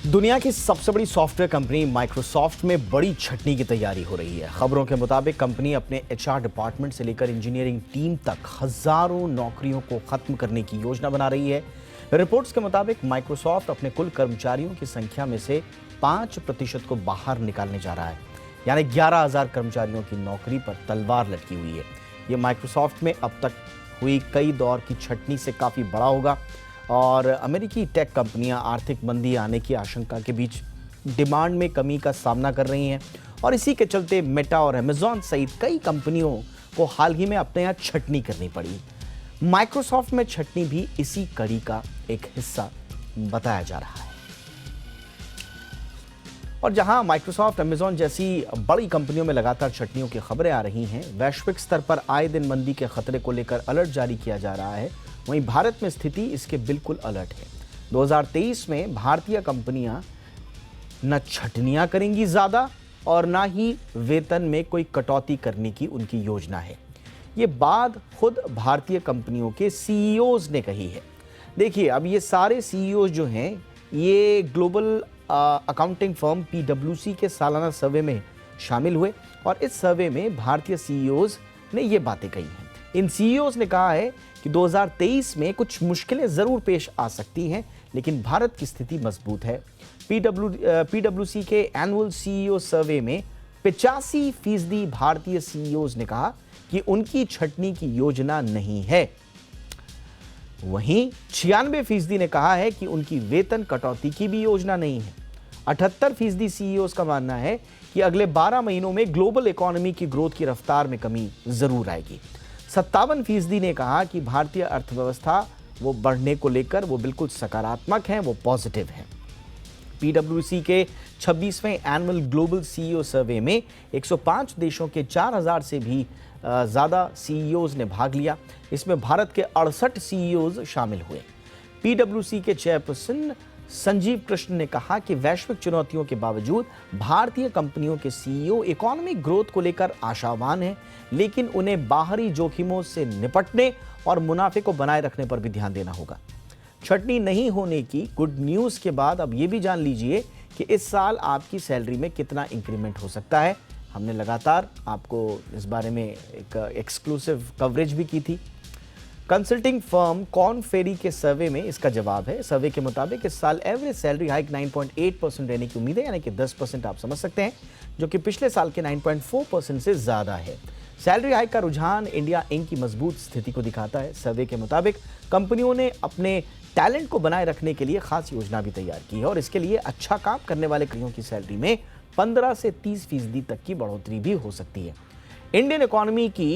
दुनिया की सबसे बड़ी सॉफ्टवेयर कंपनी माइक्रोसॉफ्ट में बड़ी छटनी की तैयारी हो रही है। खबरों के मुताबिक कंपनी अपने एचआर डिपार्टमेंट से लेकर इंजीनियरिंग टीम तक हजारों नौकरियों को खत्म करने की योजना बना रही है। रिपोर्ट्स के मुताबिक माइक्रोसॉफ्ट अपने कुल कर्मचारियों की संख्या में से 5% को बाहर निकालने जा रहा है, यानी 11,000 कर्मचारियों की नौकरी पर तलवार लटकी हुई है। ये माइक्रोसॉफ्ट में अब तक हुई कई दौर की छटनी से काफ़ी बड़ा होगा और अमेरिकी टेक कंपनियां आर्थिक मंदी आने की आशंका के बीच डिमांड में कमी का सामना कर रही हैं और इसी के चलते मेटा और अमेजॉन सहित कई कंपनियों को हाल ही में अपने यहाँ छटनी करनी पड़ी। माइक्रोसॉफ्ट में छटनी भी इसी कड़ी का एक हिस्सा बताया जा रहा है। और जहां माइक्रोसॉफ्ट, अमेजॉन जैसी बड़ी कंपनियों में लगातार छटनियों की खबरें आ रही हैं, वैश्विक स्तर पर आए दिन मंदी के खतरे को लेकर अलर्ट जारी किया जा रहा है, वहीं भारत में स्थिति इसके बिल्कुल अलर्ट है। 2023 में भारतीय कंपनियां न छटनियां करेंगी ज्यादा और ना ही वेतन में कोई कटौती करने की उनकी योजना है। ये बात खुद भारतीय कंपनियों के सीईओज ने कही है। देखिए, अब ये सारे सीईओज जो हैं, ये ग्लोबल अकाउंटिंग फर्म पीडब्ल्यूसी के सालाना सर्वे में शामिल हुए और इस सर्वे में भारतीय सीईओज ने ये बातें कही हैं। इन सीईओज ने कहा है कि 2023 में कुछ मुश्किलें जरूर पेश आ सकती हैं, लेकिन भारत की स्थिति मजबूत है। पीडब्ल्यूसी के एनुअल सीईओ सर्वे में 85% भारतीय सीईओज ने कहा कि उनकी छटनी की योजना नहीं है। वहीं 96% ने कहा है कि उनकी वेतन कटौती की भी योजना नहीं है। 78% सीईओज का मानना है कि अगले 12 महीनों में ग्लोबल इकोनॉमी की ग्रोथ की रफ्तार में कमी जरूर आएगी। 57% ने कहा कि भारतीय अर्थव्यवस्था वो बढ़ने को लेकर वो बिल्कुल सकारात्मक है, वो पॉजिटिव है। पीडब्ल्यूसी के 26वें एनुअल ग्लोबल सीईओ सर्वे में 105 देशों के 4,000 से भी ज़्यादा सीईओज ने भाग लिया। इसमें भारत के 68 सीईओज शामिल हुए। पीडब्ल्यूसी के चेयरपर्सन संजीव कृष्ण ने कहा कि वैश्विक चुनौतियों के बावजूद भारतीय कंपनियों के सीईओ इकोनॉमिक ग्रोथ को लेकर आशावान हैं, लेकिन उन्हें बाहरी जोखिमों से निपटने और मुनाफे को बनाए रखने पर भी ध्यान देना होगा। छटनी नहीं होने की गुड न्यूज़ के बाद अब ये भी जान लीजिए कि इस साल आपकी सैलरी में कितना इंक्रीमेंट हो सकता है। हमने लगातार आपको इस बारे में एक एक्सक्लूसिव कवरेज भी की थी। कंसल्टिंग फर्म कॉर्न फेरी के सर्वे में इसका जवाब है। सर्वे के मुताबिक इस साल एवरेज सैलरी हाइक 9.8% रहने की उम्मीद है, यानी कि 10% आप समझ सकते हैं, जो कि पिछले साल के 9.4% से ज़्यादा है। सैलरी हाइक का रुझान इंडिया इंक की मजबूत स्थिति को दिखाता है। सर्वे के मुताबिक कंपनियों ने अपने टैलेंट को बनाए रखने के लिए खास योजना भी तैयार की है और इसके लिए अच्छा काम करने वाले कर्मियों की सैलरी में 15 से 30% तक की बढ़ोतरी भी हो सकती है। इंडियन इकोनॉमी की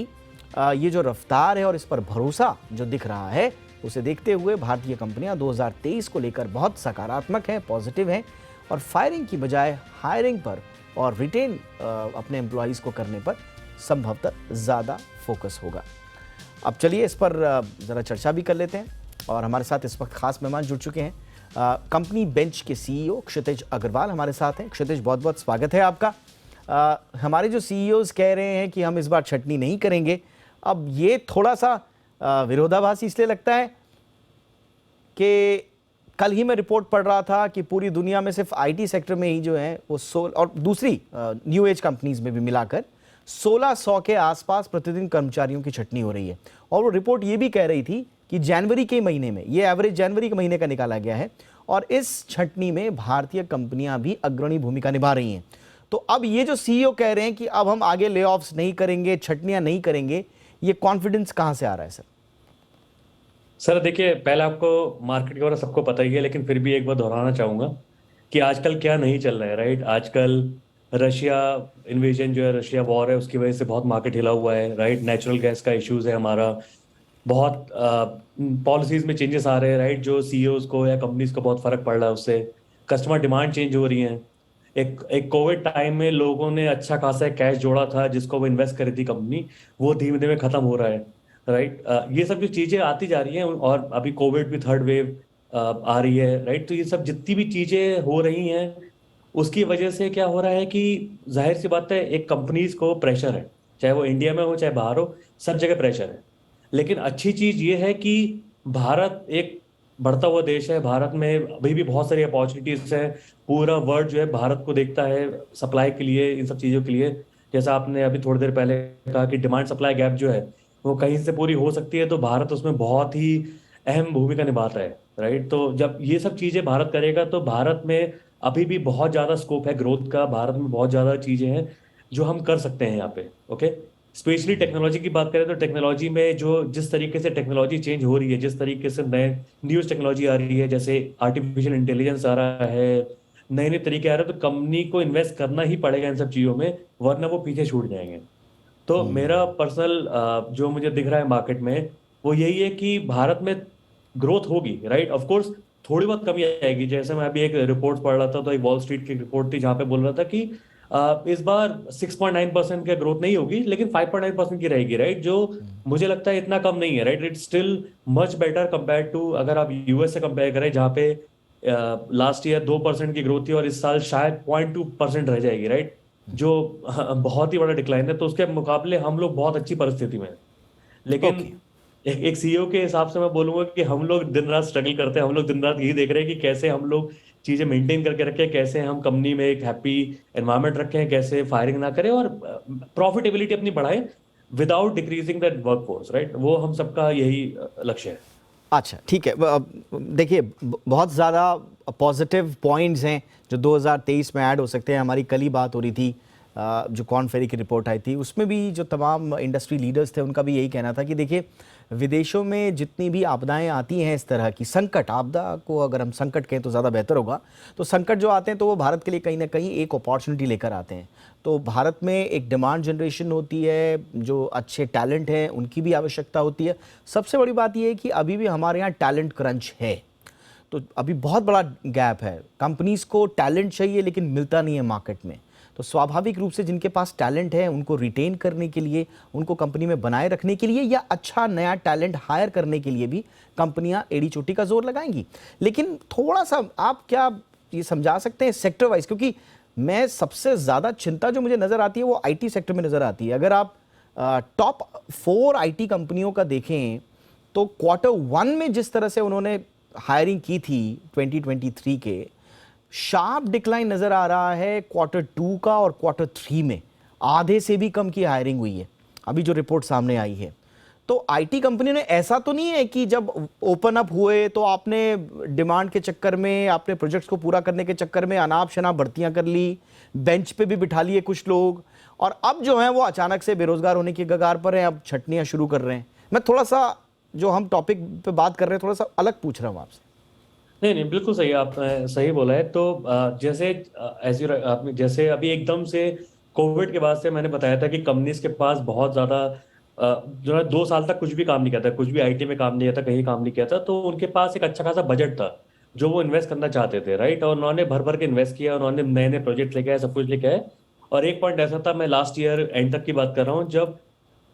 ये जो रफ्तार है और इस पर भरोसा जो दिख रहा है, उसे देखते हुए भारतीय कंपनियां 2023 को लेकर बहुत सकारात्मक हैं, पॉजिटिव हैं और फायरिंग की बजाय हायरिंग पर और रिटेन अपने एम्प्लॉइज़ को करने पर संभवतः ज़्यादा फोकस होगा। अब चलिए इस पर ज़रा चर्चा भी कर लेते हैं और हमारे साथ इस वक्त खास मेहमान जुड़ चुके हैं। कंपनी बेंच के सीईओ क्षितिज अग्रवाल हमारे साथ हैं। क्षितिज, बहुत बहुत स्वागत है आपका। हमारे जो सीईओज कह रहे हैं कि हम इस बार छटनी नहीं करेंगे, अब ये थोड़ा सा विरोधाभासी इसलिए लगता है कि कल ही मैं रिपोर्ट पढ़ रहा था कि पूरी दुनिया में सिर्फ आईटी सेक्टर में ही जो है वो और दूसरी न्यू एज कंपनीज में भी मिलाकर 1600 के आसपास प्रतिदिन कर्मचारियों की छटनी हो रही है। और वो रिपोर्ट ये भी कह रही थी कि जनवरी के महीने में, ये एवरेज जनवरी के महीने का निकाला गया है, और इस छटनी में भारतीय कंपनियां भी अग्रणी भूमिका निभा रही हैं। तो अब ये जो सीईओ कह रहे हैं कि अब हम आगे ले ऑफ्स नहीं करेंगे, छटनियां नहीं करेंगे, ये कॉन्फिडेंस कहां से आ रहा है सर? सर देखिए, पहले आपको मार्केट के बारे में सबको पता ही है, लेकिन फिर भी एक बार दोहराना चाहूंगा कि आजकल क्या नहीं चल रहा है। राइट, आजकल रशिया इन्वेजन जो है, रशिया वॉर है, उसकी वजह से बहुत मार्केट हिला हुआ है। राइट, नेचुरल गैस का इश्यूज है हमारा, बहुत पॉलिसीज में चेंजेस आ रहे हैं। राइट, जो सीईओज को या कंपनीज को बहुत फर्क पड़ रहा है उससे। कस्टमर डिमांड चेंज हो रही है। एक कोविड टाइम में लोगों ने अच्छा खासा कैश जोड़ा था जिसको वो इन्वेस्ट करी थी कंपनी, वो धीमे धीमे खत्म हो रहा है। राइट, ये सब जो चीजें आती जा रही हैं, और अभी कोविड भी थर्ड वेव आ रही है। राइट, तो ये सब जितनी भी चीजें हो रही हैं, उसकी वजह से क्या हो रहा है कि जाहिर सी बात है, एक कंपनीज को प्रेशर है, चाहे वो इंडिया में हो चाहे बाहर हो, सब जगह प्रेशर है। लेकिन अच्छी चीज ये है कि भारत एक बढ़ता हुआ देश है। भारत में अभी भी बहुत सारी अपॉर्चुनिटीज है। पूरा वर्ल्ड जो है भारत को देखता है सप्लाई के लिए, इन सब चीज़ों के लिए। जैसा आपने अभी थोड़ी देर पहले कहा कि डिमांड सप्लाई गैप जो है वो कहीं से पूरी हो सकती है, तो भारत उसमें बहुत ही अहम भूमिका निभाता है, राइट। तो जब ये सब चीज़ें भारत करेगा तो भारत में अभी भी बहुत ज़्यादा स्कोप है ग्रोथ का। भारत में बहुत ज़्यादा चीज़ें हैं जो हम कर सकते हैं यहाँ पे। ओके, स्पेशली टेक्नोलॉजी की बात करें तो टेक्नोलॉजी में जो जिस तरीके से टेक्नोलॉजी चेंज हो रही है, जिस तरीके से नए न्यूज टेक्नोलॉजी आ रही है, जैसे आर्टिफिशियल इंटेलिजेंस आ रहा है, नए नए तरीके आ रहे हैं, तो कंपनी को इन्वेस्ट करना ही पड़ेगा इन सब चीज़ों में, वरना वो पीछे छूट जाएंगे। तो मेरा पर्सनल जो मुझे दिख रहा है मार्केट में वो यही है कि भारत में ग्रोथ होगी, राइट। ऑफ कोर्स थोड़ी बहुत कमी आएगी। जैसे मैं अभी एक रिपोर्ट पढ़ रहा था, तो एक वॉल स्ट्रीट की रिपोर्ट थी जहां पे बोल रहा था कि इस बार 6.9% की ग्रोथ नहीं होगी, लेकिन 5.9% की रहेगी, राइट। जो मुझे लगता है इतना कम नहीं है, right. It's still much better compare to, अगर आप यूएस से कंपेयर करें जहाँ पे लास्ट ईयर 2% की ग्रोथ थी और इस साल शायद 0.2% रह जाएगी, राइट। जो बहुत ही बड़ा डिक्लाइन है। तो उसके मुकाबले हम लोग बहुत अच्छी परिस्थिति में हैं। लेकिन ओके। एक सीईओ के हिसाब से मैं बोलूंगा कि हम लोग दिन रात स्ट्रगल करते हैं। हम लोग दिन रात यही देख रहे हैं कि कैसे हम लोग चीजें मेंटेन करके रखें, कैसे हम कंपनी में एक हैप्पी एनवायरनमेंट रखें, कैसे फायरिंग ना करें और प्रॉफिटेबिलिटी अपनी बढ़ाएं without decreasing that work force, right. वो हम सबका यही लक्ष्य है। अच्छा, ठीक है। देखिए, बहुत ज़्यादा पॉजिटिव पॉइंट्स हैं जो 2023 में ऐड हो सकते हैं। हमारी कल ही बात हो रही थी, जो कॉर्न फेरी की रिपोर्ट आई थी उसमें भी जो तमाम इंडस्ट्री लीडर्स थे उनका भी यही कहना था कि देखिए, विदेशों में जितनी भी आपदाएं आती हैं, इस तरह की संकट, आपदा को अगर हम संकट कहें तो ज़्यादा बेहतर होगा, तो संकट जो आते हैं तो वो भारत के लिए कहीं ना कहीं एक अपॉर्चुनिटी लेकर आते हैं। तो भारत में एक डिमांड जनरेशन होती है, जो अच्छे टैलेंट हैं उनकी भी आवश्यकता होती है। सबसे बड़ी बात यह है कि अभी भी हमारे यहाँ टैलेंट क्रंच है, तो अभी बहुत बड़ा गैप है। कंपनीज़ को टैलेंट चाहिए लेकिन मिलता नहीं है मार्केट में। तो स्वाभाविक रूप से जिनके पास टैलेंट है उनको रिटेन करने के लिए, उनको कंपनी में बनाए रखने के लिए या अच्छा नया टैलेंट हायर करने के लिए भी कंपनियां एड़ी चोटी का जोर लगाएंगी। लेकिन थोड़ा सा आप क्या ये समझा सकते हैं सेक्टर वाइज, क्योंकि मैं सबसे ज़्यादा चिंता जो मुझे नज़र आती है वो आईटी सेक्टर में नज़र आती है। अगर आप टॉप 4 आईटी कंपनियों का देखें तो Q1 में जिस तरह से उन्होंने हायरिंग की थी 2023 के, शार्प डिक्लाइन नज़र आ रहा है Q2 का, और Q3 में आधे से भी कम की हायरिंग हुई है अभी जो रिपोर्ट सामने आई है। तो आईटी कंपनी ने, ऐसा तो नहीं है कि जब ओपन अप हुए तो आपने डिमांड के चक्कर में, आपने प्रोजेक्ट्स को पूरा करने के चक्कर में अनाप शनाप भर्तियां कर ली, बेंच पे भी बिठा लिए कुछ लोग, और अब जो है वो अचानक से बेरोजगार होने की कगार पर हैं, अब छटनियां शुरू कर रहे हैं। मैं थोड़ा सा जो हम टॉपिक पे बात कर रहे हैं थोड़ा सा अलग पूछ रहा हूँ आपसे। नहीं नहीं, बिल्कुल सही, आपने सही बोला है। तो जैसे एज यू आपने जैसे अभी एकदम से कोविड के बाद से मैंने बताया था कि कंपनीज के पास बहुत ज्यादा जो है 2 साल तक कुछ भी काम नहीं किया था, कुछ भी आईटी में काम नहीं किया था, कहीं काम नहीं किया था, तो उनके पास एक अच्छा खासा बजट था जो वो इन्वेस्ट करना चाहते थे, राइट। और उन्होंने भर भर के इन्वेस्ट किया, उन्होंने नए नए प्रोजेक्ट लेके आए, सब कुछ लेके आए। और एक पॉइंट ऐसा था, मैं लास्ट ईयर एंड तक की बात कर रहा हूँ, जब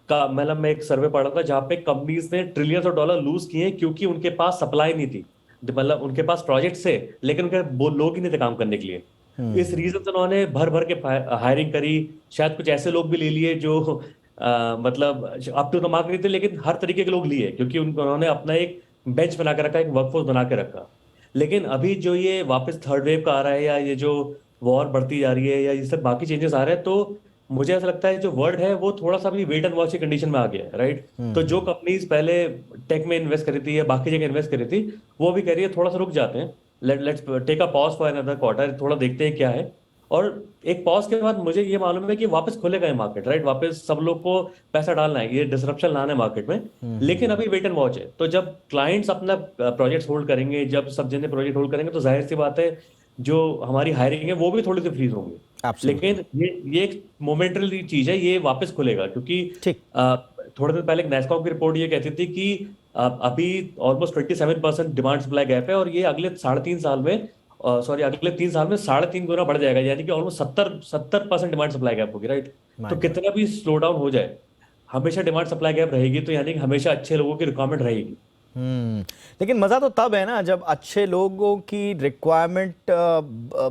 का मतलब मैं एक सर्वे पढ़ा था जहाँ पे कंपनीज ने ट्रिलियंस ऑफ डॉलर लूज किए क्योंकि उनके पास सप्लाई नहीं थी। मतलब उनके पास प्रोजेक्ट थे लेकिन उनके लोग ही नहीं थे काम करने के लिए। इस रीजन से उन्होंने भर भर के हायरिंग करी। शायद कुछ ऐसे लोग भी ले लिए जो मतलब अप टू द मार्क नहीं थे, लेकिन हर तरीके के लोग लिए क्योंकि उन्होंने अपना एक बेंच बना के रखा, एक वर्कफोर्स बना के रखा। लेकिन अभी जो ये वापस थर्ड वेव का आ रहा है, या ये जो वॉर बढ़ती जा रही है, या ये सब बाकी चेंजेस आ रहे हैं, तो मुझे ऐसा लगता है जो वर्ल्ड है वो थोड़ा सा अभी वेट एंड वॉच की कंडीशन में आ गया है, राइट। तो जो कंपनीज पहले टेक में इन्वेस्ट करी थी या बाकी जगह इन्वेस्ट करी थी, वो भी कह रही है थोड़ा सा रुक जाते हैं, let's take a pause for another quarter, थोड़ा देखते हैं क्या है। और एक पॉज के बाद मुझे ये मालूम है कि वापस खुलेगा ये मार्केट, राइट। वापस सब लोग को पैसा डालना है, ये डिसरप्शन लाना है मार्केट में। लेकिन अभी वेट एंड वॉच है। तो जब क्लाइंट्स अपना प्रोजेक्ट होल्ड करेंगे, जब सब जने प्रोजेक्ट होल्ड करेंगे, तो जाहिर सी बात है जो हमारी हायरिंग है वो भी थोड़ी सी फ्रीज होंगी। एब्सोल्युटली। लेकिन ये एक मोमेंटरी चीज है, ये वापस खुलेगा क्योंकि ठीक। थोड़े दिन पहले नैस्कॉम की रिपोर्ट ये कहती थी कि अभी ऑलमोस्ट 27% डिमांड सप्लाई गैप है, और ये अगले 3.5 साल में, सॉरी अगले 3 साल में 3.5 गुना बढ़ जाएगा, यानी कि ऑलमोस्ट 70% डिमांड सप्लाई गैप होगी, राइट। माय तो गॉड। कितना भी स्लो डाउन हो जाए, हमेशा डिमांड सप्लाई गैप रहेगी, तो यानी कि हमेशा अच्छे लोगों की रिक्वायरमेंट रहेगी। लेकिन मज़ा तो तब है ना जब अच्छे लोगों की रिक्वायरमेंट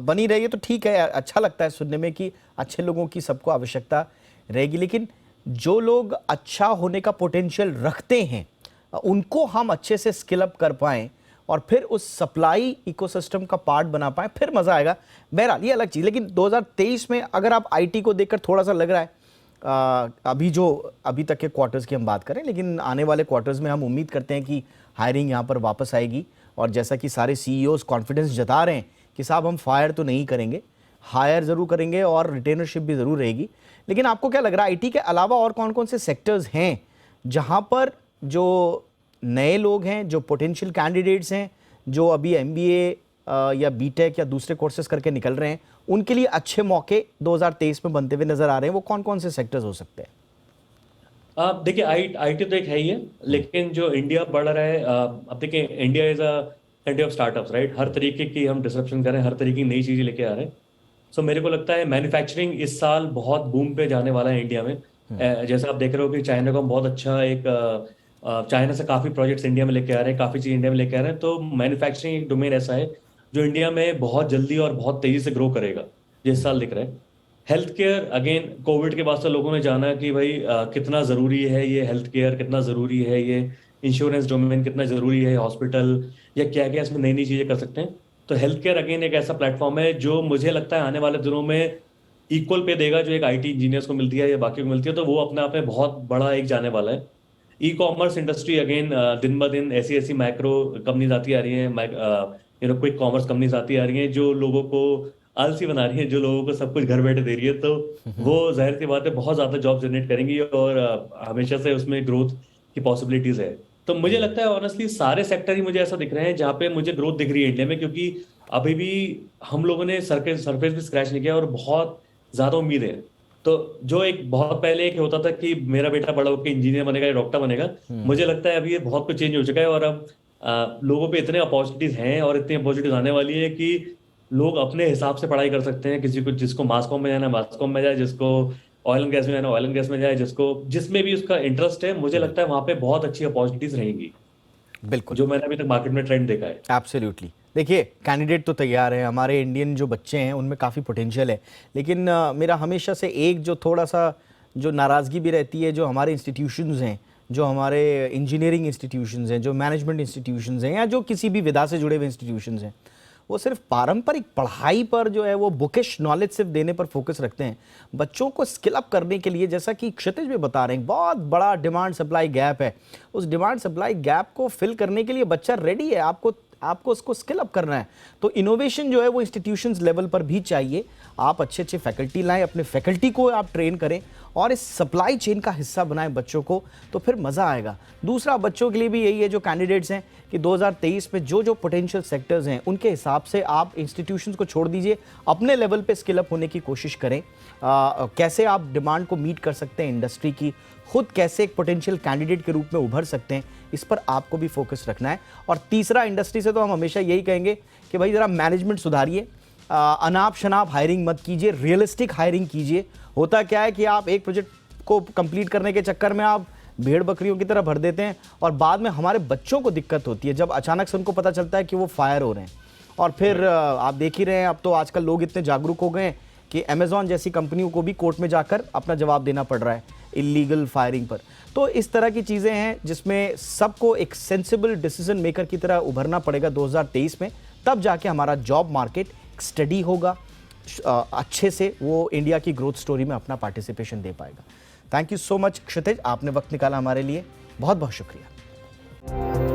बनी रही है, तो ठीक है, अच्छा लगता है सुनने में कि अच्छे लोगों की सबको आवश्यकता रहेगी। लेकिन जो लोग अच्छा होने का पोटेंशियल रखते हैं, उनको हम अच्छे से स्किल अप कर पाएँ, और फिर उस सप्लाई इकोसिस्टम का पार्ट बना पाएं, फिर मज़ा आएगा। बहरहाल ये अलग चीज़। लेकिन 2023 में अगर आप आईटी को देखकर थोड़ा सा लग रहा है, अभी तक के क्वार्टर्स की हम बात करें, लेकिन आने वाले क्वार्टर्स में हम उम्मीद करते हैं कि हायरिंग यहाँ पर वापस आएगी। और जैसा कि सारे सीईओज कॉन्फिडेंस जता रहे हैं कि साहब हम फायर तो नहीं करेंगे, हायर ज़रूर करेंगे और रिटेनरशिप भी ज़रूर रहेगी। लेकिन आपको क्या लग रहा है, आईटी के अलावा और कौन कौन से सेक्टर्स हैं जहाँ पर जो नए लोग हैं, जो पोटेंशियल कैंडिडेट्स हैं, जो अभी एमबीए या बीटेक या दूसरे कोर्सेज करके निकल रहे हैं, उनके लिए अच्छे मौके 2023 में बनते हुए नजर आ रहे हैं? वो कौन कौन से सेक्टर्स हो सकते हैं? आप देखिए, आईटी तो एक है ही है, लेकिन जो इंडिया बढ़ रहा है, अब देखिए India is a country of startups, right. हर तरीके की हम डिसरप्शन कर रहे हैं, हर तरीके की नई चीजें लेके आ रहे हैं। सो मेरे को लगता है मैन्युफैक्चरिंग इस साल बहुत बूम पे जाने वाला है इंडिया में। जैसे आप देख रहे हो कि चाइना को हम बहुत अच्छा एक चाइना से काफी प्रोजेक्ट्स इंडिया में लेके आ रहे हैं, काफी चीज इंडिया में लेके आ रहे हैं। तो मैन्युफैक्चरिंग एक डोमेन ऐसा है जो इंडिया में बहुत जल्दी और बहुत तेजी से ग्रो करेगा, जो इस साल दिख रहा है। हेल्थ केयर, अगेन कोविड के बाद से लोगों ने जाना कि भाई कितना ज़रूरी है ये हेल्थ केयर, कितना ज़रूरी है ये इंश्योरेंस डोमेन, कितना ज़रूरी है हॉस्पिटल, या क्या क्या इसमें नई नई चीज़ें कर सकते हैं। तो हेल्थ केयर अगेन एक ऐसा प्लेटफॉर्म है जो मुझे लगता है आने वाले दिनों में इक्वल पे देगा, जो एक आईटी इंजीनियर्स को मिलती है या बाकी को मिलती है। तो वो अपने आप में बहुत बड़ा एक जाने वाला है। ई कॉमर्स इंडस्ट्री अगेन दिन ब दिन ऐसी ऐसी माइक्रो कंपनीज आती आ रही हैं, क्विक कॉमर्स कंपनीज आती आ रही हैं जो लोगों को आलसी बना रही है, जो लोगों को सब कुछ घर बैठे दे रही है। तो वो जाहिर सी बात है बहुत ज्यादा जॉब जनरेट करेंगी और हमेशा से उसमें ग्रोथ की पॉसिबिलिटीज है। तो मुझे लगता है ऑनेस्टली सारे सेक्टर ही मुझे ऐसा दिख रहे हैं जहाँ पे मुझे ग्रोथ दिख रही है इंडिया में, क्योंकि अभी भी हम लोगों ने सरफेस भी स्क्रैच नहीं किया और बहुत ज्यादा उम्मीद है। तो जो एक बहुत पहले एक होता था कि मेरा बेटा बड़ा होकर इंजीनियर बनेगा या डॉक्टर बनेगा, मुझे लगता है अभी ये बहुत कुछ चेंज हो चुका है। और अब लोगों पे इतने अपॉर्चुनिटीज हैं और इतनी अपॉर्चुनिटीज आने वाली है कि लोग अपने हिसाब से पढ़ाई कर सकते हैं। किसी को, जिसको मास कॉम में जाना मास कॉम में जाए, जिसको ऑयल एंड गैस में जाना ऑयल एंड गैस में जाए, जिसको जिसमें भी उसका इंटरेस्ट है, मुझे लगता है वहां पे बहुत अच्छी अपॉर्चुनिटीज रहेंगी, बिल्कुल, जो मैंने अभी तक मार्केट में ट्रेंड देखा है। एब्सोल्युटली। देखिए, कैंडिडेट तो तैयार हैं, हमारे इंडियन जो बच्चे हैं उनमें काफ़ी पोटेंशियल है। लेकिन मेरा हमेशा से एक जो थोड़ा सा जो नाराज़गी भी रहती है, जो हमारे इंस्टीट्यूशंस हैं, जो हमारे इंजीनियरिंग इंस्टीट्यूशंस हैं, जो मैनेजमेंट इंस्टीट्यूशंस हैं, या जो किसी भी विधा से जुड़े हुए इंस्टीट्यूशंस हैं, वो सिर्फ पारंपरिक पढ़ाई पर जो है वो बुकिश नॉलेज सिर्फ देने पर फोकस रखते हैं। बच्चों को स्किल अप करने के लिए, जैसा कि क्षितिज भी बता रहे हैं, बहुत बड़ा डिमांड सप्लाई गैप है। उस डिमांड सप्लाई गैप को फिल करने के लिए बच्चा रेडी है, आपको उसको स्किल अप करना है। तो इनोवेशन जो है वो इंस्टीट्यूशंस लेवल पर भी चाहिए। आप अच्छे अच्छे फैकल्टी लाएं, अपने फैकल्टी को आप ट्रेन करें और इस सप्लाई चेन का हिस्सा बनाएं बच्चों को, तो फिर मज़ा आएगा। दूसरा, बच्चों के लिए भी यही है, जो कैंडिडेट्स हैं, कि 2023 में जो जो पोटेंशियल सेक्टर्स हैं उनके हिसाब से आप इंस्टीट्यूशंस को छोड़ दीजिए, अपने लेवल पे स्किल अप होने की कोशिश करें। कैसे आप डिमांड को मीट कर सकते हैं इंडस्ट्री की, खुद कैसे एक पोटेंशियल कैंडिडेट के रूप में उभर सकते हैं, इस पर आपको भी फोकस रखना है। और तीसरा, इंडस्ट्री से तो हम हमेशा यही कहेंगे कि भाई ज़रा मैनेजमेंट सुधारिए, अनाप शनाप हायरिंग मत कीजिए, रियलिस्टिक हायरिंग कीजिए। होता क्या है कि आप एक प्रोजेक्ट को कंप्लीट करने के चक्कर में आप भेड़ बकरियों की तरह भर देते हैं और बाद में हमारे बच्चों को दिक्कत होती है जब अचानक से उनको पता चलता है कि वो फायर हो रहे हैं। और फिर आप देख ही रहे हैं, अब तो आजकल लोग इतने जागरूक हो गए हैं कि अमेज़ॉन जैसी कंपनियों को भी कोर्ट में जाकर अपना जवाब देना पड़ रहा है इलीगल फायरिंग पर। तो इस तरह की चीज़ें हैं जिसमें सबको एक सेंसिबल डिसीजन मेकर की तरह उभरना पड़ेगा 2023 में, तब जाके हमारा जॉब मार्केट स्टडी होगा, अच्छे से वो इंडिया की ग्रोथ स्टोरी में अपना पार्टिसिपेशन दे पाएगा। थैंक यू सो मच क्षितिज, आपने वक्त निकाला हमारे लिए, बहुत बहुत शुक्रिया।